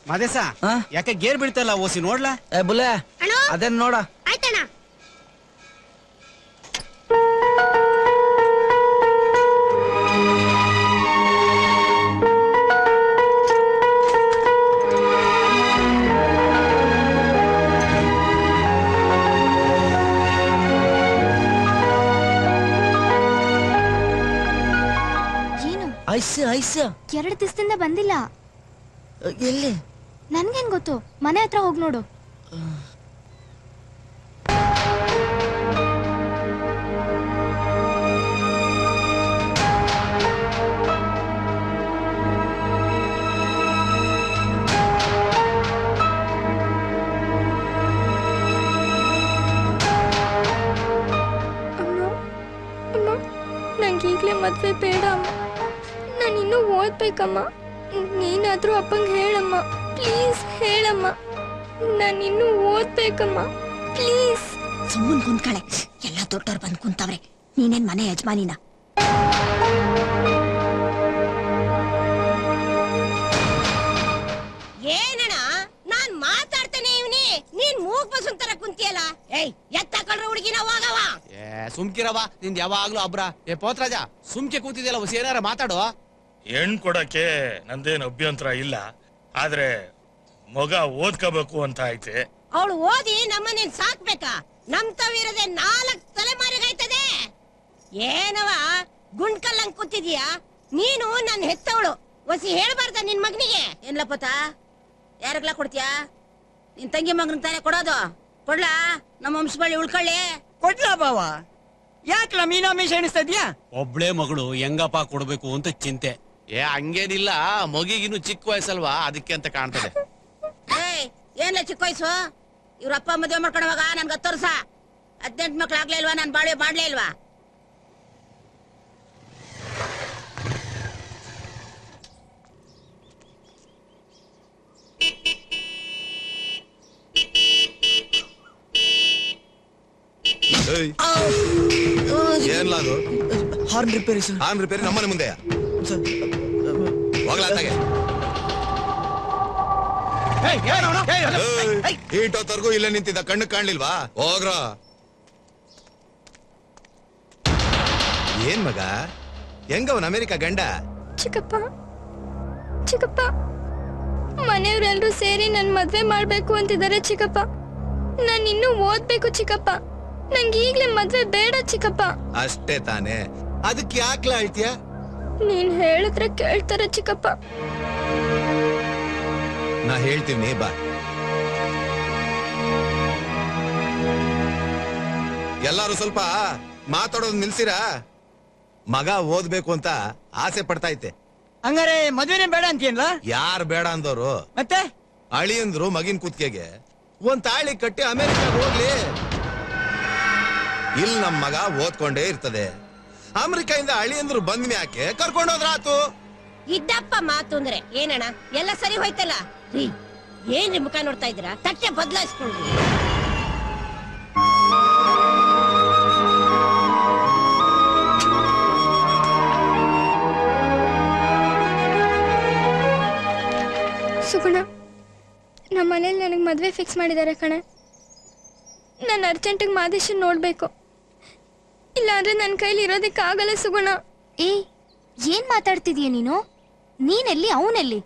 ಮಾದೇಶ ಯಾಕೆ ಗೇರ್ ಬಿಡ್ತಲ್ಲ ಓಸಿ ನೋಡ್ಲಾ ಬುಲೆ ಅದೇನ್ ನೋಡ ಆಯ್ತಣ್ಣ. ಏನು ಐಸ್ ಐಸ್ 2 ದಿವಸದಿಂದ ಬಂದಿಲ್ಲ. ಎಲ್ಲಿ? ನನ್ಗೇನ್ ಗೊತ್ತು, ಮನೆ ಹತ್ರ ಹೋಗ್ ನೋಡು. ನಂಗೀಗ್ಲೇ ಮದ್ವೆ ಬೇಡ ಅಮ್ಮ, ನಾನಿನ್ನೂ ಓದ್ಬೇಕಮ್ಮ. ನೀನಾದ್ರೂ ಅಪ್ಪಂಗೆ ಹೇಳಮ್ಮ, ಪ್ಲೀಸ್ ಹೇಳಮ್ಮ. ನಾನಿನ್ನೂ ಓದ್ಬೇಕಮ್ಮ, ಪ್ಲೀಸ್. ಸುಮ್ಮನ್ ಕುಂತ್ಕಳೆ, ಎಲ್ಲ ದೊಡ್ಡವ್ರು ಬಂದ್ ಕುಂತವ್ರೆ. ನೀನೇನ್ ಮನೆ ಯಜಮಾನಿನ? ಏನಣ್ಣ ನಾನ್ ಮಾತಾಡ್ತೇನೆ ಇವನಿ, ನೀನ್ ಮೂಗ್ ಬಸ್ ತರ ಕುಂತಿಯಲ್ಲ. ಏಯ್ ಎತ್ತಕೊಂಡ್ರೆ ಹುಡುಗಿನ ಹೋಗವ. ಸುಮ್ಕಿರವ, ನಿಂದ್ ಯಾವಾಗ್ಲೂ ಅಬ್ರ. ಪೋತ್ರಾಜ ಸುಮ್ಕೆ ಕೂತಿದ್ಯಲ್ಲ, ಹೊಸ ಏನಾರ ಮಾತಾಡುವ. ಹೆಣ್ ಕೊಡಕ್ಕೆ ನಂದೇನ್ ಅಭ್ಯಂತರ ಇಲ್ಲ, ಆದ್ರೆ ಮಗ ಓದ್ಕೋಬೇಕು ಅಂತ ಐತೆ. ಅವಳು ಓದಿ ನಮ್ಮನೇನ್ ಸಾಕ್ಬೇಕಾ? ನಮ್ ತವಿರದೆ 4 ತಲೆಮಾರಿಗಾಯ್ತದೆ. ಏನವ ಗುಂಡ್ಕಲ್ಲಂಗ್ ಕೂತಿದ್ಯಾ ನೀನು? ನನ್ ಹೆತ್ತವಳು ಒಸಿ ಹೇಳ್ಬಾರ್ದ ನಿನ್ ಮಗನಿಗೆ? ಏನ್ಲಪ್ಪತ ಯಾರಿಗ್ಲಾ ಕೊಡ್ತೀಯಾ? ನಿನ್ ತಂಗಿ ಮಗನ್ ತಾನೇ ಕೊಡೋದು. ಕೊಡ್ಲಾ? ನಮ್ಮ ವಂಶ ಬಳಿ ಉಳ್ಕೊಳ್ಳಿ. ಕೊಡ್ಲಾ ಬಾವ? ಯಾಕಲ ಮೀನಾಮೇಶ ಎಣಿಸ್ತಾ ಇದ್ಯಾ? ಒಬ್ಳೆ ಮಗಳು ಹೆಂಗಪ್ಪ ಕೊಡ್ಬೇಕು ಅಂತ ಚಿಂತೆ. ಹಂಗೇನಿಲ್ಲ, ಮಗಿಗಿನ್ನು ಚಿಕ್ಕ ವಯಸ್ಸಲ್ವಾ, ಅದಕ್ಕೆ ಅಂತ ಕಾಣ್ತದೆ. ಏಯ್ ಏನ್ಲ ಚಿಕ್ಕ ವಯಸ್ಸು? ಇವ್ರ ಅಪ್ಪ ಮದುವೆ ಮಾಡ್ಕೊಂಡವಾಗ ನನ್ಗೆ 10 ವರ್ಷ. 18 ಮಕ್ಳು ಆಗ್ಲೇ ಇಲ್ವಾ? ನಾನ್ ಬಾಳೆ ಮಾಡ್ಲೇ ಇಲ್ವಾ? ಏನ್ಲಾದು? Horn repair sir. Horn repair ನಮ್ಮನೆ ಮುಂದೆ ಹೋಗ್ಲಾತಾಗೆ. ಈಟೋತ್ತರ್ಗೂ ಇಲ್ಲೇ ನಿಂತಿದ್ದ, ಕಣ್ಣು ಕಾಣ್ಲಿಲ್ವಾ? ಹೋಗ್ರ. ಏನ್ ಮಗ, ಹೆಂಗವನ್ ಅಮೆರಿಕ ಗಂಡ? ಚಿಕ್ಕಪ್ಪ ಚಿಕ್ಕಪ್ಪ, ಮನೆಯವರೆಲ್ಲರೂ ಸೇರಿ ನನ್ ಮದ್ವೆ ಮಾಡ್ಬೇಕು ಅಂತಿದ್ದಾರೆ ಚಿಕ್ಕಪ್ಪ. ನಾನ್ ಇನ್ನೂ ಓದ್ಬೇಕು ಚಿಕ್ಕಪ್ಪ. ನಂಗೆ ಈಗ್ಲೇ ಮದ್ವೆ ಬೇಡ ಚಿಕ್ಕಪ್ಪ. ಅಷ್ಟೇ ತಾನೇ, ಅದಕ್ಕೆ ಯಾಕ್ಲ ಹೇಳ್ತೀಯ? ನೀನ್ ಹೇಳಿದ್ರೆ ಕೇಳ್ತಾರೆ ಚಿಕ್ಕಪ್ಪ. ನಾ ಹೇಳ್ತೀನಿ ಬಾ. ಎಲ್ಲಾರು ಸ್ವಲ್ಪ ಮಾತಾಡೋದು ನಿಲ್ಸಿರಾ? ಮಗ ಓದ್ಬೇಕು ಅಂತ ಆಸೆ ಪಡ್ತಾ ಐತೆ. ಹಂಗಾರೆ ಮದ್ವೆನೇ ಬೇಡ ಅಂತೀಯಲ್ಲ? ಯಾರು ಬೇಡ ಅಂದವ್ರು? ಮತ್ತೆ ಅಳಿಯಂದ್ರು ಮಗಿನ ಕುತ್ತಿಗೆಗೆ ಒಂದ್ ತಾಳಿ ಕಟ್ಟಿ ಅಮೆರಿಕಾಗ ಹೋಗ್ಲಿ. ಇಲ್ಲಿ ನಮ್ ಮಗ ಓದ್ಕೊಂಡೇ ಇರ್ತದೆ. ಅಮೆರಿಕಾಯಿಂದ ಅಳಿಯಂದ್ರು ಬಂದ್ ಮ್ಯಾಕೆ ಕರ್ಕೊಂಡೋದ್ರಾತು. ಇದ್ದಪ್ಪ ಮಾತು ಅಂದ್ರೆ ಏನಣ್ಣ, ಎಲ್ಲ ಸರಿ ಹೋಯ್ತಲ್ಲ. ಏನ್ರಿ ಮುಖ ನೋಡ್ತಾ ಇದ್ದೀರಾ? ತಟ್ಟೆ ಬದಲಾಯಿಸ್ಕೊಂಡ್ರಿ. ಸುಗುಣ, ನಮ್ಮ ಮನೇಲಿ ನನಗೆ ಮದ್ವೆ ಫಿಕ್ಸ್ ಮಾಡಿದ್ದಾರೆ ಕಣೆ. ನಾನು ಅರ್ಜೆಂಟಿಗೆ ಮಾದೇಶನ್ ನೋಡ್ಬೇಕು, ಇಲ್ಲಾಂದ್ರೆ ನನ್ನ ಕೈಲಿ ಇರೋದಕ್ಕೆ ಆಗಲ್ಲ ಸುಗುಣ. ಏನ್ ಮಾತಾಡ್ತಿದೀಯ ನೀನು? ನೀನೆಲ್ಲಿ, ಅವನೆಲ್ಲಿ?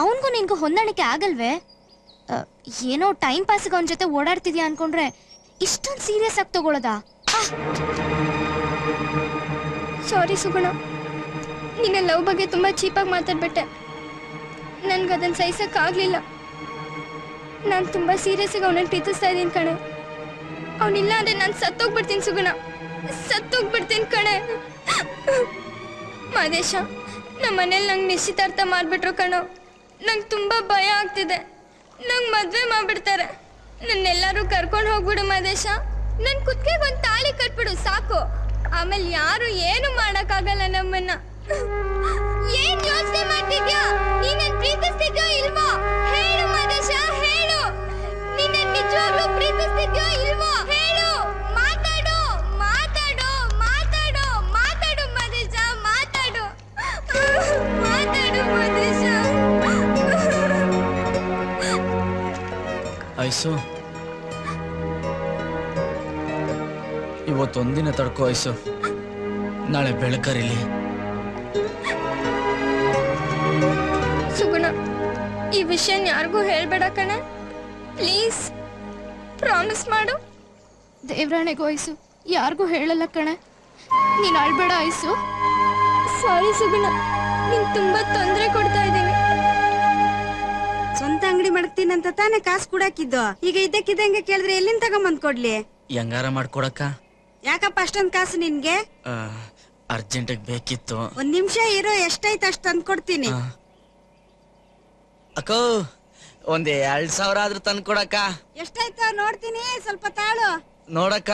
ಅವನ್ಗೂ ನಿನ್ಗೂ ಹೊಂದಾಣಿಕೆ ಆಗಲ್ವೇ? ಏನೋ ಟೈಮ್ ಪಾಸ್ಗೆ ಅವನ ಜೊತೆ ಓಡಾಡ್ತಿದ್ಯಾ ಅನ್ಕೊಂಡ್ರೆ ಇಷ್ಟೊಂದು ಸೀರಿಯಸ್ ಆಗಿ ತಗೊಳ್ಳೋದಾ? ಸಾರಿ ಸುಗುಣ, ನಿನ್ನ ಲವ್ ಬಗ್ಗೆ ತುಂಬಾ ಚೀಪಾಗಿ ಮಾತಾಡ್ಬಿಟ್ಟೆ. ನನ್ಗದನ್ನ ಸಹಿಸಕ್ಕಾಗ್ಲಿಲ್ಲ. ನಾನು ತುಂಬಾ ಸೀರಿಯಸ್ ಆಗಿ ಅವನನ್ನ ಪ್ರೀತಿಸ್ತಾ ಇದ್ದೀನಿ ಕಣೆ. ಅವನಿಲ್ಲ ಅಂದ್ರೆ ನಾನು ಸತ್ತೋಗ್ಬಿಡ್ತೀನಿ ಸುಗುಣ, ಸತ್ತೋಗ್ಬಿಡ್ತೀನಿ ಕಣೆ. ಮಾದೇಶ, ನಮ್ಮ ಮನೇಲಿ ನಂಗೆ ನಿಶ್ಚಿತಾರ್ಥ ಮಾಡ್ಬಿಟ್ರು ಕಣೋ. ನಂಗೆ ತುಂಬಾ ಭಯ ಆಗ್ತಿದೆ. ನಂಗೆ ಮದ್ವೆ ಮಾಡ್ಬಿಡ್ತಾರೆ. ನನ್ನೆಲ್ಲರೂ ಕರ್ಕೊಂಡು ಹೋಗ್ಬಿಡು ಮಾದೇಶ. ನನ್ ಕುತ್ತಿಗೆಗೆ ಒಂದು ತಾಳಿ ಕಟ್ಬಿಡು ಸಾಕು. ಆಮೇಲೆ ಯಾರು ಏನು ಮಾಡಕ್ಕಾಗಲ್ಲ ನಮ್ಮನ್ನ. ಏನ್ ಯೋಚನೆ ಮಾಡ್ತಿದ್ಯಾ? ನೀನ್ ಪ್ರೀತಿಸ್ತಿದ್ಯೋ ಇಲ್ವೋ ಹೇಳು ಮಾದೇಶ, ಹೇಳು. ನೀನ್ ನಿಜವಾಗ್ಲೂ ಪ್ರೀತಿಸ್ತಿದ್ಯೋ ಇಲ್ವೋ ಹೇಳು. ಮಾತಾಡು ಮಾತಾಡು ಮಾತಾಡು ಮಾತಾಡು ಮಾದೇಶ, ಮಾತಾಡು ಮಾತಾಡು ಮಾದೇಶ. ಐಸು, ಇವತ್ತೊಂದಿನ ತಡ್ಕೋ ಐಸು, ನಾಳೆ ಬೆಳಕರಿಲಿ. ಸುಗುಣ, ಈ ವಿಷಯ ಯಾರಿಗೂ ಹೇಳ್ಬೇಡ ಕಣೆ, ಪ್ಲೀಸ್ ಪ್ರಾಮಿಸ್ ಮಾಡು. ದೇವ್ರಾಣೆಗೂ ಐಸು, ಯಾರಿಗೂ ಹೇಳಲ್ಲ ಕಣೆ. ನೀನ್ ಅಳ್ಬೇಡ ಐಸು. ಸಾರಿ ಸುಗುಣ, ನಿಂಗೆ ತುಂಬಾ ತೊಂದರೆ ಕೊಡ್ತಾ ಇದ್ದೀನಿ. ಸ್ವಂತ ಅಂಗಡಿ ಮಾಡ್ತೀನಂತ ತಾನೇ ಕಾಸು ಕೊಡಾಕಿದ್ದು. ಈಗ ಇದ್ದಕ್ಕಿದ್ದಂಗೆ ಕೇಳಿದ್ರೆ ಎಲ್ಲಿಂದ ತಗೊಂಬಂದ್ ಕೊಡ್ಲಿ? ಹೆಂಗಾರ ಮಾಡ್ಕೊಡಕ್ಕ? ಯಾಕಪ್ಪ ಅಷ್ಟೊಂದ್ ಕಾಸು ನಿನ್ಗೆ? ಅರ್ಜೆಂಟಿಗೆ ಬೇಕಿತ್ತು. ಒಂದ್ ನಿಮಿಷ ಇರೋ, ಎಷ್ಟೈತ್ ಅಷ್ಟ್ ತಂದ್ ಕೊಡ್ತೀನಿ. ಅಕ್ಕೋ, ಒಂದ್ 2,000 ಆದ್ರೂ ತಂದು ಕೊಡಕ್ಕ. ಎಷ್ಟಾಯ್ತು ನೋಡ್ತೀನಿ, ಸ್ವಲ್ಪ ತಾಳು. ನೋಡಕ್ಕ.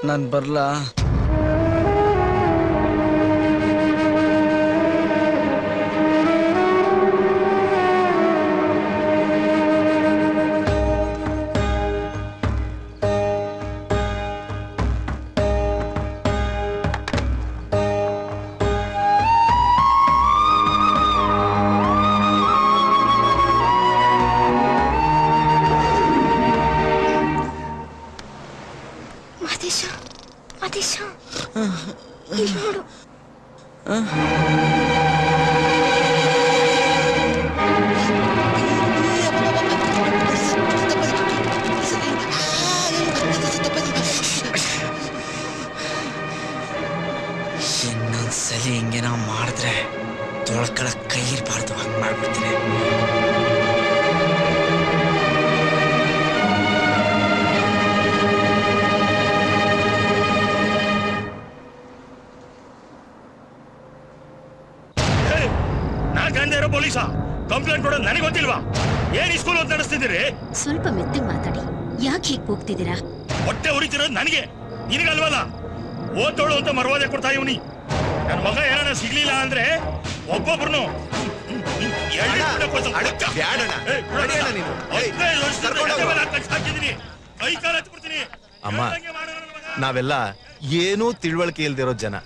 ನಾನ್ ಬರ್ಲಾ? ಮಾದೇಶ, ಮಾದೇಶ, ಇಲ್ಲಿ ನೋಡು. ಇನ್ನೊಂದ್ಸಲಿ ಹಿಂಗೇನ ಮಾಡಿದ್ರೆ ತೊಳ್ಕೊಳ ಕೈ ಇರ್ಬಾರ್ದು, ಹಂಗ್ ಮಾಡ್ಬಿಡ್ತೀನಿ. ಪೊಲೀಸ ಕಂಪ್ಲೇಂಟ್ ಕೊಡೋದು ನನಗೆ ಗೊತ್ತಿಲ್ವಾ? ಏನ್ ಈ ಸ್ಕೂಲ್ ನಡೆಸ್ತಿದ್ದೀರಿ? ಸ್ವಲ್ಪ ಮೆತ್ತಗೆ ಮಾತಾಡಿ. ಯಾಕೆ ಹೀಗೆ ಹೋಗ್ತಿದ್ದೀರಾ? ಹೊಟ್ಟೆ ಉರಿತಿರೋದು ನನಗೆ, ನಿನಗಲ್ವಲ್ಲ. ಓದೋಳು ಅಂತ ಮರ್ವಾದೆ ಕೊಡ್ತಾ ಇವನಿ. ನನ್ನ ಮಗ ಏನಾರ ಸಿಗ್ಲಿಲ್ಲ ಅಂದ್ರೆ ಒಬ್ಬೊಬ್ರು ಅಮ್ಮ, ನಾವೆಲ್ಲ ಏನೂ ತಿಳುವಳಿಕೆ ಇಲ್ದಿರೋ ಜನ.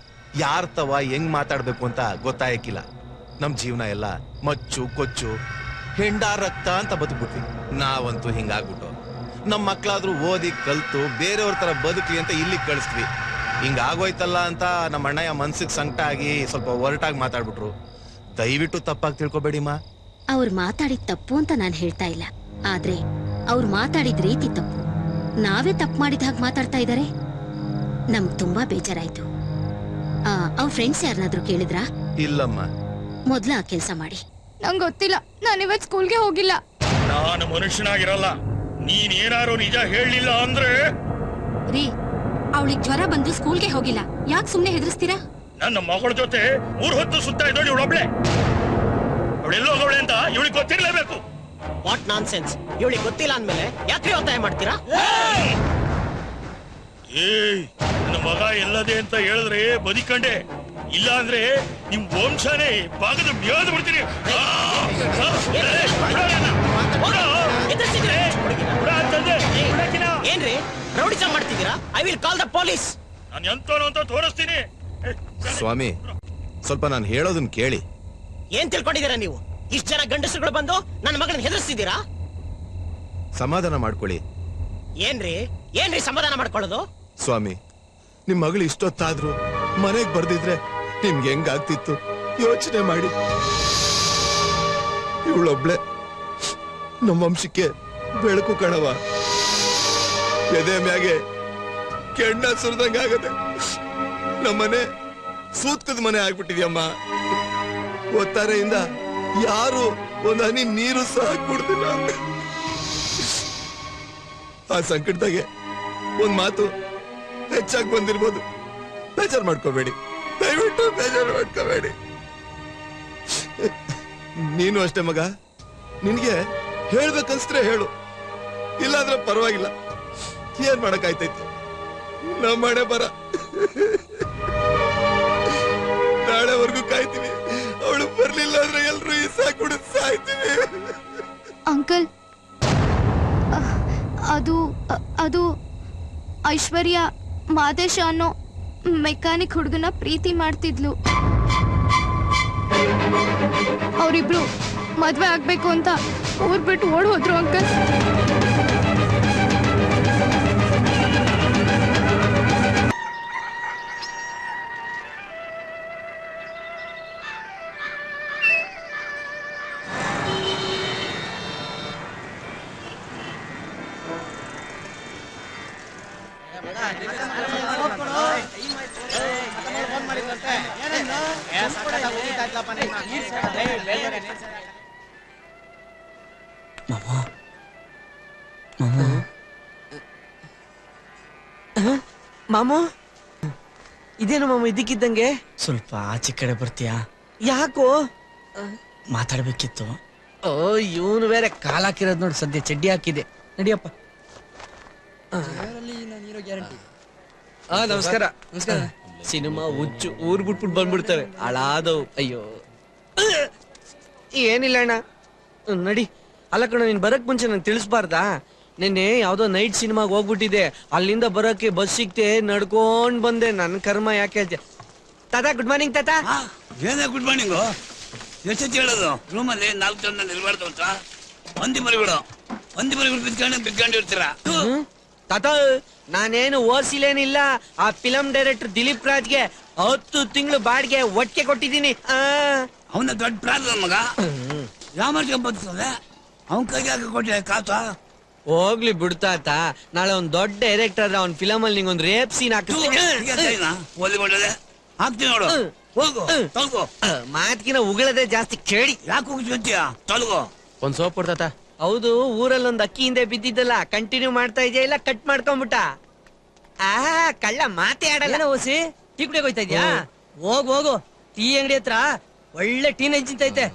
ಯಾರ್ತವ ಹೆಂಗ್ ಮಾತಾಡ್ಬೇಕು ಅಂತ ಗೊತ್ತಾಯಕ್ಕಿಲ್ಲ. ನಮ್ ಜೀವನ ಎಲ್ಲ ಮಚ್ಚು ಕೊಚ್ಚು ಹೆಂಡಾ ರಕ್ತ ಅಂತ ಬದುಕ್ಬಿಟ್ವಿ. ನಾವಂತೂ ಹಿಂಗಾಗ್ಬಿಟ್ಟು ನಮ್ ಮಕ್ಳಾದ್ರೂ ಓದಿ ಕಲ್ತು ಬೇರೆಯವ್ರ ತರ ಬದುಕ್ಲಿ ಅಂತ ಇಲ್ಲಿಗೆ ಕಳಿಸ್ತೀವಿ. ಹಿಂಗಾಗೋಯ್ತಲ್ಲ ಅಂತ ನಮ್ಮ ಅಣ್ಣಯ್ಯ ಮನ್ಸಿಗೆ ಸಂಕಟ ಆಗಿ ಸ್ವಲ್ಪ ಒರಟಾಗಿ ಮಾತಾಡ್ಬಿಟ್ರು. ದಯವಿಟ್ಟು ತಪ್ಪಾಗಿ ತಿಳ್ಕೊಬೇಡಿಮ್ಮ. ಅವ್ರು ಮಾತಾಡಿದ ತಪ್ಪು ಅಂತ ನಾನು ಹೇಳ್ತಾ ಇಲ್ಲ, ಆದ್ರೆ ಅವ್ರು ಮಾತಾಡಿದ ರೀತಿ ತಪ್ಪು. ನಾವೇ ತಪ್ಪು ಮಾಡಿದ ಹಾಗೆ ಮಾತಾಡ್ತಾ ಇದಾರೆ. ನಮ್ಗ್ ತುಂಬಾ ಬೇಜಾರಾಯ್ತು. ಅವ್ರ ಫ್ರೆಂಡ್ಸ್ ಯಾರನ್ನಾದ್ರೂ ಕೇಳಿದ್ರಾ? ಇಲ್ಲಮ್ಮ. ಮೊದ್ಲ ಆ ಕೆಲ್ಸ ಮಾಡಿ. ನಂಗೆ ಗೊತ್ತಿಲ್ಲ, ನಾನು ಇವತ್ತು ಸ್ಕೂಲ್ಗೆ ಹೋಗಿಲ್ಲ. ನಾನು ಮನುಷ್ಯನಾಗಿರಲ್ಲ. ನೀನ್ ಏನಾರು ನಿಜ ಹೇಳಲಿಲ್ಲ ಅಂದ್ರೆ ರೀ, ಅವಳಿಗೆ ಜ್ವರ ಬಂದು ಸ್ಕೂಲ್ಗೆ ಹೋಗಿಲ್ಲ, ಯಾಕೆ ಸುಮ್ನೆ ಹೆದರ್ಸ್ತೀರಾ? ನನ್ನ ಮಗಳ ಜೊತೆ 3 ಹೊತ್ತು ಸುತ್ತಾ ಇದ್ದೋಳು ಇವಳೊಬ್ಳೆ. ಅವಳೆಲ್ಲೋ ಹೋಗವಳೆ ಅಂತ ಇವಳಿಗೆ ಗೊತ್ತಿರ್ಲೇಬೇಕು. What non sense! ಇವಳಿಗೆ ಗೊತ್ತಿಲ್ಲ ಅಂದ್ಮೇಲೆ ಯಾಕೆ ಒತ್ತಾಯ ಮಾಡ್ತೀರಾ? ಏಯ್, ನನ್ನ ಮಗ ಎಲ್ಲದೆ ಅಂತ ಹೇಳಿದ್ರೆ ಬದಿಕಂಡೆ, ಇಲ್ಲ ಅಂದ್ರೆ ನಿಮ್ ವಂಶನೇ ಭಾಗದ ಮ್ಯಾದ್ ಬಿಡ್ತೀನಿ. ಏನ್ರಿ ರೌಡಿಸ ಮಾಡ್ತಿದ್ದೀರಾ? I will call the police. ನಾನು ಎಂತೋನು ಅಂತ ತೋರಿಸ್ತೀನಿ. ಸ್ವಾಮಿ, ಸ್ವಲ್ಪ ನಾನು ಹೇಳೋದನ್ನ ಕೇಳಿ. ಏನ್ ತಿಳ್ಕೊಂಡಿದ್ದೀರಾ ನೀವು? ಇಷ್ಟು ಜನ ಗಂಡಸರುಗಳು ಬಂದು ನನ್ನ ಮಗಳನ್ನ ಹೆದರ್ಸ್ತಿದ್ದೀರಾ? ಸಮಾಧಾನ ಮಾಡ್ಕೊಳ್ಳಿ. ಏನ್ರಿ ಏನ್ರಿ ಸಮಾಧಾನ ಮಾಡ್ಕೊಳ್ಳೋದು? ಸ್ವಾಮಿ, ನಿಮ್ ಮಗಳು ಇಷ್ಟೊತ್ತಾದ್ರು ಮನೆಗ್ ಬರ್ದಿದ್ರೆ ನಿಮ್ಗೆ ಹೆಂಗಾಗ್ತಿತ್ತು ಯೋಚನೆ ಮಾಡಿ. ಇವಳೊಬ್ಳೆ ನಮ್ಮ ವಂಶಕ್ಕೆ ಬೆಳಕು ಕಣವ. ಎದೆ ಮ್ಯಾಗೆ ಕೆಂಡ ಸುರಿದಂಗಾಗದೆ ನಮ್ಮನೆ ಸೂತ್ಕದ ಮನೆ ಆಗ್ಬಿಟ್ಟಿದ್ಯಮ್ಮ. ಒತ್ತಾರೆಯಿಂದ ಯಾರು ಒಂದ್ ಹನಿ ನೀರು ಸಹ ಕುಡ್ದಿಲ್ಲ. ಆ ಸಂಕಟದಾಗೆ ಒಂದ್ ಮಾತು ಹೆಚ್ಚಾಗಿ ಬಂದಿರ್ಬೋದು. ಬೇಜಾರ್ ಮಾಡ್ಕೋಬೇಡಿ, ದಯವಿಟ್ಟು ಬೇಜಾರು ಮಾಡ್ಕೋಬೇಡಿ. ನೀನು ಅಷ್ಟೇ ಮಗ, ನಿನ್ಗೆ ಹೇಳ್ಬೇಕನ್ಸ್ರೆ ಹೇಳು, ಇಲ್ಲಾಂದ್ರೆ ಪರವಾಗಿಲ್ಲ. ಏನ್ ಮಾಡಕ್ಕಾಯ್ತೈತಿ, ನಮ್ಮ ಮನೆ ಬರ. ನಾಳೆವರೆಗೂ ಕಾಯ್ತೀವಿ. ಅವಳು ಬರ್ಲಿಲ್ಲ ಅಂದ್ರೆ ಎಲ್ರು ಈ ಸಾಕು ಸಾಯ್ತೀವಿ. ಅಂಕಲ್, ಅದು ಐಶ್ವರ್ಯ ಮಾದೇಶ ಅನ್ನೋ ಮೆಕ್ಯಾನಿಕ್ ಹುಡುಗನ ಪ್ರೀತಿ ಮಾಡ್ತಿದ್ಲು. ಅವರಿಬ್ರು ಮದ್ವೆ ಆಗ್ಬೇಕು ಅಂತ ಊರ್ ಬಿಟ್ಟು ಓಡ್ ಹೋದ್ರು ಅಂಕಲ್. ಮಾಮು, ಇದೇನು ಮಾಮ ಇದಕ್ಕಿದ್ದಂಗೆ? ಸ್ವಲ್ಪ ಆಚೆ ಕಡೆ ಬರ್ತೀಯಾ? ಯಾಕೋ? ಮಾತಾಡ್ಬೇಕಿತ್ತು. ಓ, ಇವನು ಬೇರೆ ಕಾಲ್ ಹಾಕಿರೋದ್ ನೋಡಿ, ಸದ್ಯ ಚಡ್ಡಿ ಹಾಕಿದೆ. ನಡಿಯಪ್ಪ. ನಮಸ್ಕಾರ. ನಮಸ್ಕಾರ. ಸಿನಿಮಾ ಹುಚ್ಚು ಊರ್ ಬಿಟ್ಬಿಟ್ಟು ಬಂದ್ಬಿಡ್ತಾರೆ, ಹಾಳಾದವು. ಅಯ್ಯೋ, ಏನಿಲ್ಲ ಅಣ್ಣ, ನಡಿ. ಅಲ್ಲ ಕಣ, ನೀನ್ ಬರಕ್ ಮುಂಚೆ ನಂಗೆ ತಿಳಿಸ್ಬಾರ್ದಾ? ನಿನ್ನೆ ಯಾವ್ದೋ ನೈಟ್ ಸಿನಿಮಾಗ್ ಹೋಗ್ಬಿಟ್ಟಿದೆ, ಅಲ್ಲಿಂದ ಬರಕ್ಕೆ ಬಸ್ ಸಿಕ್ತೆ, ನಡ್ಕೊಂಡ್ ಬಂದೆ. ನನ್ ಕರ್ಮ ಯಾಕೆ ಹೇಳ್ತೀಯ? ತಾತ, ಗುಡ್ ಮಾರ್ನಿಂಗ್ ತಾತ. ಏನೇ ಗುಡ್ ಮಾರ್ನಿಂಗು? ಎಷ್ಟೊತ್ತಿ ಹೇಳೋದು? ರೂಮಲ್ಲಿ 4 ಜನ ನಿಲ್ಬಾರ್ದು ಅಂತ ಒಂದಿ ಮರಿಬಿಡು ಬಿತ್ಕೊಂಡಿರ್ತೀರ. ತಾತ, ನಾನೇನು ಓದಿಸಿಲೇನಿಲ್ಲ. ಆ ಫಿಲಂ ಡೈರೆಕ್ಟರ್ ದಿಲೀಪ್ ರಾಜ್ಗೆ 10 ತಿಂಗಳು ಬಾಡಿಗೆ ಒಟ್ಟಿಗೆ ಕೊಟ್ಟಿದ್ದೀನಿ. ಅವನ ದೊಡ್ಡ ಪ್ರಾಣ ಮಗ, ಯಾಮರ್ಸ್ಕೊಂಡ್ ಬರ್ತದೆ. ಅವನ್ ಕೈಗೆ ಹಾಕಿ ಕೊಟ್ಟೆ ಕಾತ. ಹೋಗ್ಲಿ ಬಿಡ್ತಾತ, ನಾಳೆ ಒಂದ್ ದೊಡ್ಡ ಡೈರೆಕ್ಟರ್ ಅವ್ನ ಫಿಲಮ್ ಅಲ್ಲಿ ನಿಂಗೊಂದ್ ರೇಪ್ ಸೀನ್ ಹಾಕ್ತೀನಿ. ಹಾಕ್ತೀನಿ ನೋಡು, ಹೋಗು ತೊಳ್ಗೋ. ಮಾತ್ಕಿನ ಉಗಳದೆ ಜಾಸ್ತಿ, ಕೇಳಿ. ಯಾಕೆ ಹೋಗ್ತೀಯ? ತೊಳ್ಗೋ. ಒಂದ್ ಸೋಪ್ ಕೊಡ್ತಾತ. ಹೌದು, ಊರಲ್ಲಿ ಒಂದ್ ಅಕ್ಕಿ ಹಿಂದೆ ಬಿದ್ದಿದ್ದಲ್ಲ, ಕಂಟಿನ್ಯೂ ಮಾಡ್ತಾ ಇದೆಯಾ ಇಲ್ಲ ಕಟ್ ಮಾಡ್ಕೊಂಡ್ಬಿಟ್ಟ? ಕಳ್ಳ ಮಾತೇ ಆಡಲ್ಲ. ಓಸಿ ಟೀ ಕುಡಿಯೋಕ್ ಹೋಯ್ತಾ ಇದ್ಯಾ? ಹೋಗು ಟೀ ಅಂಗಡಿ ಹತ್ರ ಒಳ್ಳೆ ಟೀ ನೆಂಚಿಂತೈತೆ.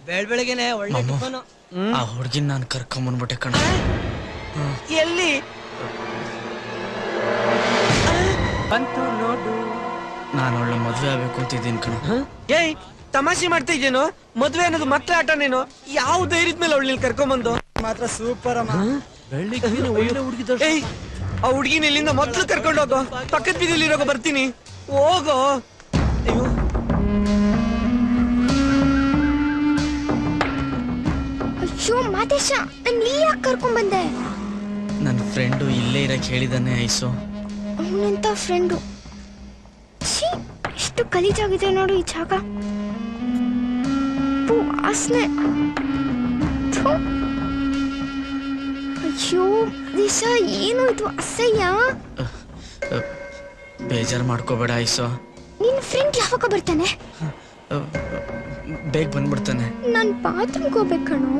ಬೆಳಗ್ಗೆನೆ ಒಳ್ಳೆ ಟಿಫನ್. ಆ ಹುಡ್ಗಿನ್ ನಾನ್ ಕರ್ಕೊಂಡ್ ಬಂದ್ಬಿಟ್ಟೆ ಕಣ. ಎಲ್ಲಿ ಬಂತು ನೋಡು. ನಾನು ಒಳ್ಳೆ ಮದ್ವೆ ಆಗ್ಬೇಕು ಅಂತಿದ್ದೀನಿ ಕಣ. ಏಯ್, ತಮಾಷೆ ಮಾಡ್ತಾ ಇದ್ದೇನೋ? ಮದ್ವೆ ಅನ್ನೋದು ಮಕ್ಳ ಆಟನೇನೋ? ಯಾವ ಧೈರ್ಯದ ಮೇಲೆ ಅವಳು ಕರ್ಕೊಂಬಂದು? ಮಾತ್ರ ಸೂಪರ್ ಅಮ್ಮ. ಏಯ್, ಆ ಹುಡ್ಗಿನ ಇಲ್ಲಿಂದ ಮೊದ್ಲು ಕರ್ಕೊಂಡು ಹೋಗೋ. ಪಕ್ಕದ ಬೀದಿಲಿರೋಗೋ, ಬರ್ತೀನಿ. ಹೋಗೋ. ಅಯ್ಯೋ, ಅಯ್ಯೋ ಮಾದೇಶ, ನನ್ ಯಾಕೆ ಕರ್ಕೊಂಡ್ ಬಂದೆ? ನನ್ನ ಫ್ರೆಂಡು ಇಲ್ಲೇ ಇರಕ್ ಹೇಳಿದಾನೆ ಐಸು. ಅವನಂತ ಫ್ರೆಂಡು? ಎಷ್ಟು ಗಲೀಜಾಗಿದೆ ನೋಡು ಈ ಜಾಗ. ವಾಸನೆ. ಅಯ್ಯೋ ದಿಶ, ಏನು ಇದು ಅಸಹ್ಯ. ಬೇಜಾರ್ ಮಾಡ್ಕೋಬೇಡ ಐಸು. ನಿನ್ ಫ್ರೆಂಡ್ ಯಾವಾಗ ಬರ್ತಾನೆ? ಬೇಗ ಬಂದ್ಬಿಡ್ತಾನೆ. ನಾನ್ ಬಾತ್ರೂಮ್ಗೆ ಹೋಗ್ಬೇಕಣು.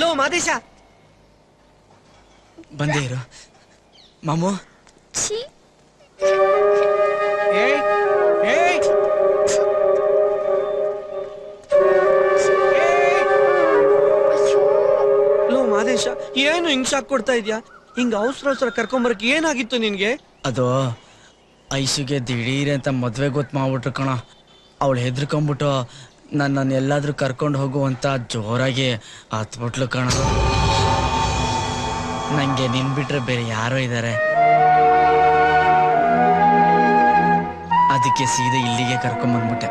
ಲೋ ಮಾದೇಶ, ಬಂದೇ ಇರು ಮಾಮು. ಲೋ ಮಾದೇಶ, ಏನು ಹಿಂಗ್ ಶಾಕ್ ಕೊಡ್ತಾ ಇದ್ಯಾ? ಹಿಂಗ ಅವಸರ ಕರ್ಕೊಂಬರಕ್ ಏನಾಗಿತ್ತು ನಿನ್ಗೆ? ಅದು ಐಸುಗೆ ದಿಢೀರ್ ಅಂತ ಮದ್ವೆ ಗೊತ್ತು ಮಾಡ್ಬಿಟ್ರು ಕಣ. ಅವಳು ಹೆದರ್ಕೊಂಡ್ಬಿಟ್ಟು ನನ್ನನ್ನು ಎಲ್ಲಾದ್ರೂ ಕರ್ಕೊಂಡು ಹೋಗುವಂತ ಜೋರಾಗಿ ಹತ್ಬಿಟ್ಲು ಕಣ. ನಂಗೆ ನಿನ್ ಬಿಟ್ರೆ ಬೇರೆ ಯಾರೋ ಇದ್ದಾರೆ, ಅದಕ್ಕೆ ಸೀದಾ ಇಲ್ಲಿಗೆ ಕರ್ಕೊಂಬಂದ್ಬಿಟ್ಟೆ.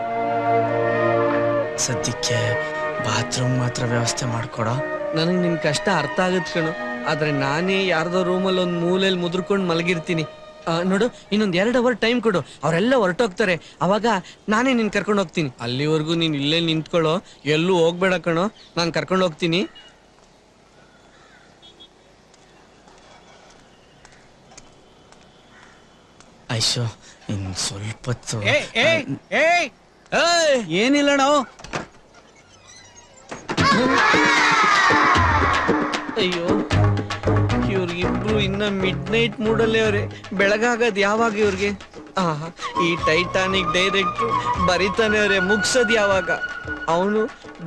ಸದ್ಯಕ್ಕೆ ಬಾತ್ರೂಮ್ ಮಾತ್ರ ವ್ಯವಸ್ಥೆ ಮಾಡ್ಕೊಡೋ. ನನಗ್ ನಿನ್ ಕಷ್ಟ ಅರ್ಥ ಆಗತ್ ಕಣು, ಆದ್ರೆ ನಾನೇ ಯಾರ್ದೋ ರೂಮಲ್ಲಿ ಒಂದ್ ಮೂಲೆಯಲ್ಲಿ ಮುದ್ರಕೊಂಡ್ ಮಲಗಿರ್ತೀನಿ. ನೋಡು, ಇನ್ನೊಂದ್ 2 ಅವರ್ ಟೈಮ್ ಕೊಡು, ಅವರೆಲ್ಲ ಹೊರಟೋಗ್ತಾರೆ. ಅವಾಗ ನಾನೇ ನಿನ್ ಕರ್ಕೊಂಡು ಹೋಗ್ತೀನಿ. ಅಲ್ಲಿವರೆಗೂ ನೀನ್ ಇಲ್ಲೇ ನಿಂತ್ಕೊಳ್ಳೋ, ಎಲ್ಲೂ ಹೋಗ್ಬೇಡ ಕಣೋ, ನಾನ್ ಕರ್ಕೊಂಡು ಹೋಗ್ತೀನಿ. ಐಶು, ಇನ್ ಸ್ವಲ್ಪ ಹೊತ್ತು. ಏನಿಲ್ಲ ನಾವು. ಅಯ್ಯೋ, ಇವ್ರಿಗಿಬ್ರು ಇನ್ನ ಮಿಡ್ ನೈಟ್ ಮೂಡಲ್ಲೇ ಅವ್ರೆ. ಬೆಳಗಾಗದ್ ಯಾವಾಗ ಇವ್ರಿಗೆ? ಈ ಟೈಟಾನಿಕ್ ಡೈರೆಕ್ಟ್ರು ಬರಿತಾನೆ ಅವ್ರೆ, ಮುಗ್ಸೋದ್ ಯಾವಾಗ? ಅವನು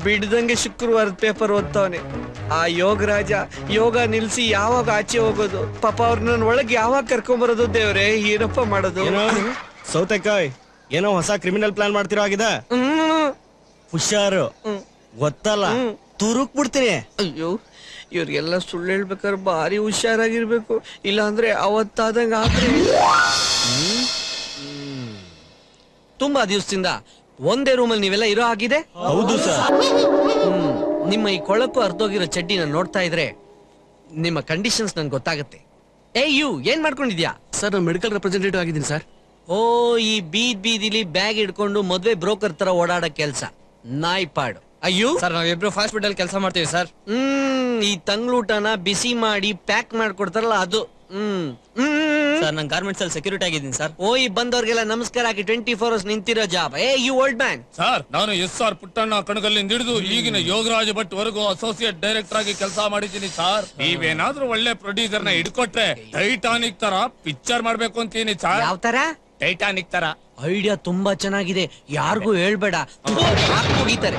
ಬಿಡ್ದಂಗೆ ಶುಕ್ರವಾರದ ಪೇಪರ್ ಓದ್ತಾವನೆ. ಆ ಯೋಗರಾಜ ಯೋಗ ನಿಲ್ಸಿ ಯಾವಾಗ ಆಚೆ ಹೋಗೋದು? ಪಾಪ ಅವ್ರನ್ನ ಒಳಗೆ ಯಾವಾಗ ಕರ್ಕೊಂಬರೋದು? ದೇವ್ರೆ, ಏನಪ್ಪ ಮಾಡೋದು? ಸೌತೆಕಾಯ್, ಏನೋ ಹೊಸ ಕ್ರಿಮಿನಲ್ ಪ್ಲಾನ್ ಮಾಡ್ತಿರೋ ಆಗಿದೆ. ಹುಷಾರು, ಗೊತ್ತಲ್ಲ, ತುರುಕ್ ಬಿಡ್ತೀನಿ. ಅಯ್ಯೋ, ಇವ್ರಿಗೆಲ್ಲ ಸುಳ್ಳು ಹೇಳ್ಬೇಕಾದ್ರೆ ಭಾರಿ ಹುಷಾರಾಗಿರ್ಬೇಕು, ಇಲ್ಲ ಅಂದ್ರೆ ಅವತ್ತಾದಂಗ ಆದ್ರೆ. ತುಂಬಾ ದಿವಸದಿಂದ ಒಂದೇ ರೂಮಲ್ಲಿ ನೀವೆಲ್ಲ ಇರೋ ಆಗಿದೆ. ಹೌದು ಸರ್. ನಿಮ್ಮ ಈ ಕೊಳಕು ಅರ್ಧೋಗಿರೋ ಚಡ್ಡಿನ ನೋಡ್ತಾ ಇದ್ರೆ ನಿಮ್ಮ ಕಂಡೀಷನ್ಸ್ ನನ್ಗೆ ಗೊತ್ತಾಗುತ್ತೆ. ಏನ್ ಮಾಡ್ಕೊಂಡಿದ್ಯಾ? ಸರ್, ನಾನು ಮೆಡಿಕಲ್ ರೆಪ್ರೆಸೆಂಟೇಟಿವ್ ಆಗಿದ್ದೀನಿ ಸರ್. ಓ, ಈ ಬೀದಿಲಿ ಬ್ಯಾಗ್ ಹಿಡ್ಕೊಂಡು ಮದ್ವೆ ಬ್ರೋಕರ್ ತರ ಓಡಾಡೋ ಕೆಲ್ಸ ನಾಯಿ ಪಾಡು. ಅಯ್ಯೋ ಸರ್, ನಾವಿಬ್ರು ಫಾಸ್ಟ್ ಫುಡ್ ಅಲ್ಲಿ ಕೆಲಸ ಮಾಡ್ತೀವಿ ಸರ್. ಈ ತಂಗ್ಳೂಟನ ಬಿಸಿ ಮಾಡಿ ಪ್ಯಾಕ್ ಮಾಡ್ಕೊಡ್ತಾರಲ್ಲ ಅದು. ಸರ್, ನಾನು ಗಾರ್ಮೆಂಟ್ಸ್ ಅಲ್ಲಿ ಸೆಕ್ಯೂರಿಟಿ ಆಗಿದ್ದೀನಿ ಸರ್. ಈ ಬಂದವ್ರಿಗೆಲ್ಲ ನಮಸ್ಕಾರ ಹಾಕಿ 24 hours ನಿಂತಿರೋ job. You old man. Sir, ನಾನು SR ಪುಟ್ಟಣ್ಣ ಕಣಗಲ್ಲಿಂದ ಹಿಡಿದು ಈಗಿನ ಯೋಗರಾಜ್ ಭಟ್ ವರೆಗೂ ಅಸೋಸಿಯೇಟ್ ಡೈರೆಕ್ಟರ್ ಆಗಿ ಕೆಲಸ ಮಾಡಿದ್ದೀನಿ ಸರ್. ನೀವೇನಾದ್ರೂ ಒಳ್ಳೆ ಪ್ರೊಡ್ಯೂಸರ್ ನ ಹಿಡ್ಕೊಟ್ರೆ ಟೈಟಾನಿಕ್ ತರ ಪಿಕ್ಚರ್ ಮಾಡ್ಬೇಕು ಅಂತೀನಿ ಸರ್. ಯಾವ ತರ? ಟೈಟಾನಿಕ್ ತರ. ಐಡಿಯಾ ತುಂಬಾ ಚೆನ್ನಾಗಿದೆ, ಯಾರಿಗೂ ಹೇಳ್ಬೇಡ, ಮುಗಿತಾರೆ.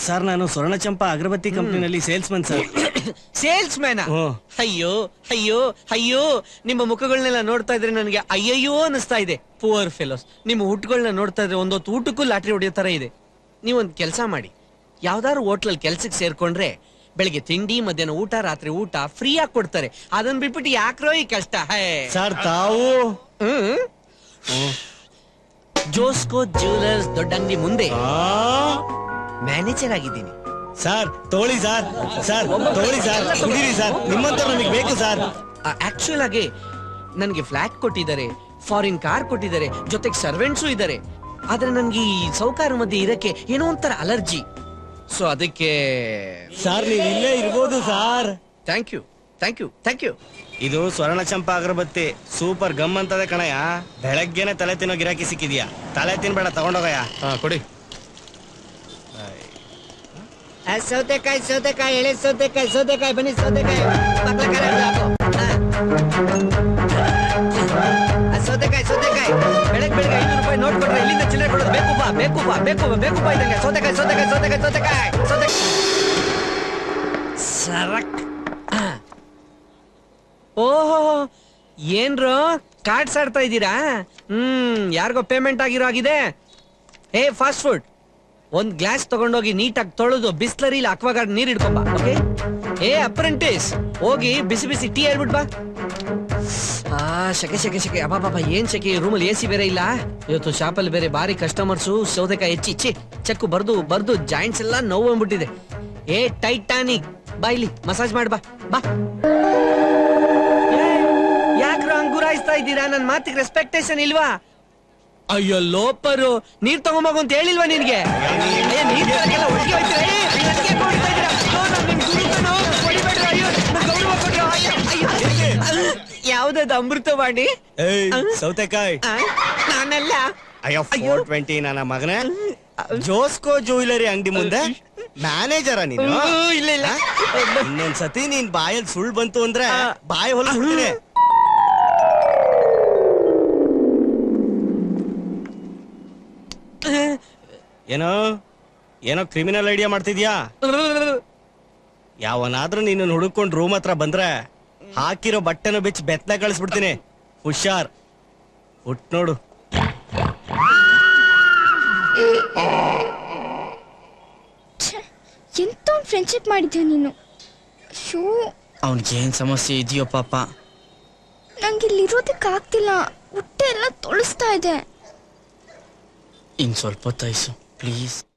ಸರ್, ನಾನು ಸ್ವರ್ಣಚಂಪಾ ಅಗರಬತ್ತಿ ಕಂಪನಿನಲ್ಲಿ ಸೇಲ್ಸ್ಮನ್ ಸರ್. Sales man? ಅಯ್ಯೋ ಅಯ್ಯೋ ಅಯ್ಯೋ, ನಿಮ್ಮ ಮುಖಗಳನ್ನೆಲ್ಲ ನೋಡ್ತಾ ಇದ್ರೆ ನನಗೆ ಅಯ್ಯಯ್ಯೋ ಅನಿಸ್ತಾ ಇದೆ. ಪುವರ್ ಫೆಲೋಸ್, ನಿಮ್ಮ ಹುಟ್ಟುಗಳನ್ನ ನೋಡ್ತಾ ಇದ್ರೆ ಒಂದೊತ್ತು ಊಟಕ್ಕೂ ಲಾಟ್ರಿ ಹೊಡೆಯೋ ತರ ಇದೆ. ನೀವೊಂದ್ ಕೆಲಸ ಮಾಡಿ, ಯಾವ್ದಾದ್ರು ಹೋಟ್ಲಲ್ಲಿ ಕೆಲ್ಸಕ್ಕೆ ಸೇರ್ಕೊಂಡ್ರೆ ಬೆಳಿಗ್ಗೆ ತಿಂಡಿ, ಮಧ್ಯಾಹ್ನ ಊಟ, ರಾತ್ರಿ ಊಟ ಫ್ರೀ ಆಗಿ ಕೊಡ್ತಾರೆ. ಅದನ್ನ ಬಿಟ್ಬಿಟ್ಟು ಯಾಕ್ರೋ ಈ ಕಷ್ಟ? ಸರ್, ತಾವು ಜೋಸ್ಕೋ ಜ್ಯುವೆಲರ್ಸ್ ದೊಡ್ಡ ಅಂಗಡಿ ಮುಂದೆ ಮ್ಯಾನೇಜರ್ ಆಗಿದ್ದೀನಿ. ಸರ್, ತೋಳಿ ಸರ್. ಸರ್, ತೋಳಿ ಸರ್, ಕುಡೀರಿ ಸರ್, ನಿಮ್ಮಂತವ್ರು ನಮಗೆ ಬೇಕು ಸರ್. ಆಕ್ಚುಲ್ ಆಗಿ ನನ್ಗೆ ಫ್ಲಾಟ್ ಕೊಟ್ಟಿದ್ದಾರೆ, ಫಾರಿನ್ ಕಾರ್ ಕೊಟ್ಟಿದ್ದಾರೆ, ಜೊತೆಗೆ ಸರ್ವೆಂಟ್ಸು ಇದ್ದಾರೆ. ಆದ್ರೆ ನನ್ಗೆ ಈ ಸೌಕಾರ ಮಧ್ಯೆ ಇರಕ್ಕೆ ಏನೋ ಒಂಥರ ಅಲರ್ಜಿ. ಸೊ ಅದಕ್ಕೆ ಸರ್, ನೀವು ಇಲ್ಲೇ ಇರ್ಬೋದು sir. Thank you thank you thank you. ಇದು ಸ್ವರ್ಣಚಂಪಾ ಅಗರಬತ್ತಿ ಸೂಪರ್ ಗಮ್ ಅಂತದೆ ಕಣಯ್ಯ. ಬೆಳಗ್ಗೆನೆ ತಲೆ ತಿನ್ನೋ ಗಿರಾಕಿ ಸಿಕ್ಕಿದ್ಯಾ? ತಲೆ ತಿನ್ಬೇಡ, ತಗೊಂಡೋಗಯ್ಯ. ಕೊಡಿ. ಸೌತೆಕಾಯಿ ಸೌತೆಕಾಯಿ ಎಳೆ ಸೌತೆಕಾಯಿ ಸೌತೆಕಾಯಿ ಬನ್ನಿ ಸೌತೆಕಾಯಿ ಸೌತೆಕಾಯಿ ಸೌತೆಕಾಯಿ ಬೆಳಗ್ಗೆ ಬೆಳಗ್ಗೆ 500 ರೂಪಾಯಿ ನೋಟ್ ಕೊಟ್ರೆ ಇಲ್ಲಿಂದ ಚಿಲ್ಲರೆ ಕೊಡೋದು ಬೇಕುಪ್ಪ ಬೇಕುಪ್ಪ ಬೇಕುಪ್ಪ ಬೇಕುಪ್ಪ ಇದ್ದಂಗೆ. ಸೌತೆಕಾಯಿ ಸೌತೆಕಾಯಿ ಸೌತೆಕಾಯಿ ಸೌತೆಕಾಯಿ ಸೌತೆಕಾಯಿ ಸರಕ್. ಓಹೋ, ಏನ್ರೋ ಕಾರ್ಡ್ಸ್ ಆಡ್ತಾ ಇದ್ದೀರಾ? ಯಾರಿಗೋ ಪೇಮೆಂಟ್ ಆಗಿರೋ ಆಗಿದೆ. ಫಾಸ್ಟ್ ಫುಡ್ ಒಂದ್ ಗ್ಲಾಸ್ ತಗೊಂಡೋಗಿ ನೀಟಾಗಿ ತೊಳೆದು ಬಿಸ್ಲರಿ ಅಕ್ವಾಗಾರ್ಡ್ ನೀರ್ ಇಡ್ಕೊಂಬ. ಓಕೆ? ಅಪ್ರೆಂಟಿಸ್, ಹೋಗಿ ಬಿಸಿ ಬಿಸಿ ಟೀ ಹೇಳ್ಬಿಟ್ ಬಾ. ಶಕೆ ಶಕೆ ಶಕೆ, ಅಬ್ಬಾ ಏನ್ ಶಕೆ. ರೂಮಲ್ಲಿ AC ಬೇರೆ ಇಲ್ಲ. ಇವತ್ತು ಶಾಪಲ್ಲಿ ಬೇರೆ ಬಾರಿ ಕಸ್ಟಮರ್ಸು. ಸೌದೆಕಾಯಿ ಹೆಚ್ಚಿ ಚೆಕ್ ಬರ್ದು ಜಾಯಿಂಟ್ಸ್ ಎಲ್ಲ ನೋವು ಅಂದ್ಬಿಟ್ಟಿದೆ. ಟೈಟಾನಿಕ್, ಬಾ ಇಲ್ಲಿ ಮಸಾಜ್ ಮಾಡಿ ಬಾ. ಯಾಕ್ರ ಅಂಗುರಾಯಿಸ್ತಾ ಇದ್ದೀರಾ? ನನ್ ಮಾತಿಗೆ ರೆಸ್ಪೆಕ್ಟೇಷನ್ ಇಲ್ವಾ? ಅಯ್ಯೋ ಲೋಪರು, ನೀರ್ ತಗೊಂಬೋಗು ಅಂತ ಹೇಳಿಲ್ವಾ ನಿನ್ಗೆ? ಯಾವ್ದದು ಅಮೃತವಾಣಿ? ಸೌತೆಕಾಯಿ ನಾನಲ್ಲ. ಅಯ್ಯೋ 420 ನನ್ನ ಮಗನೇ. ಜೋಸ್ಕೋ ಜ್ಯುವೆಲರಿ ಅಂಗಡಿ ಮುಂದೆ ಮ್ಯಾನೇಜರ ನೀನು? ಇಲ್ಲ ಇಲ್ಲ, ಇನ್ನೊಂದ್ಸತಿ ನೀನ್ ಬಾಯಲ್ಲಿ ಸುಳ್ಳು ಬಂತು ಅಂದ್ರೆ ಬಾಯಿ ಹೊಲಿಸ್ಬಿಡ್ತೀನಿ. ಏನೋ ಕ್ರಿಮಿನಲ್ ಐಡಿಯಾ ಮಾಡ್ತಿದ್ಯಾ? ಯಾವನಾದ್ರೂ ನೀನು ಹುಡುಕೊಂಡು ರೂಮ್ ಹತ್ರ ಬಂದ್ರೆ ಹಾಕಿರೋ ಬಟ್ಟೆನ ಬಿಚ್ಚಿ ಬೆತ್ತನ ಕಳಿಸ್ಬಿಡ್ತೀನಿ. ಹುಷಾರ್, ಹುಟ್ ನೋಡು. ಎಂತ ಫ್ರೆಂಡ್ಶಿಪ್ ಮಾಡಿದ್ಯಾ ನೀನು? ಅವನ್ಗೇನ್ ಸಮಸ್ಯೆ ಇದೆಯೋ ಪಾಪ. ನಂಗೆ ಇಲ್ಲಿ ಇರೋದಕ್ಕಾಗ್ತಿಲ್ಲ, ಹೊಟ್ಟೆ ಎಲ್ಲ ತೊಳಸ್ತಾ ಇದೆ. ಇನ್ ಸ್ವಲ್ಪ ಹೊತ್ತಾಯ್ಸು ಪ್ಲೀಸ್.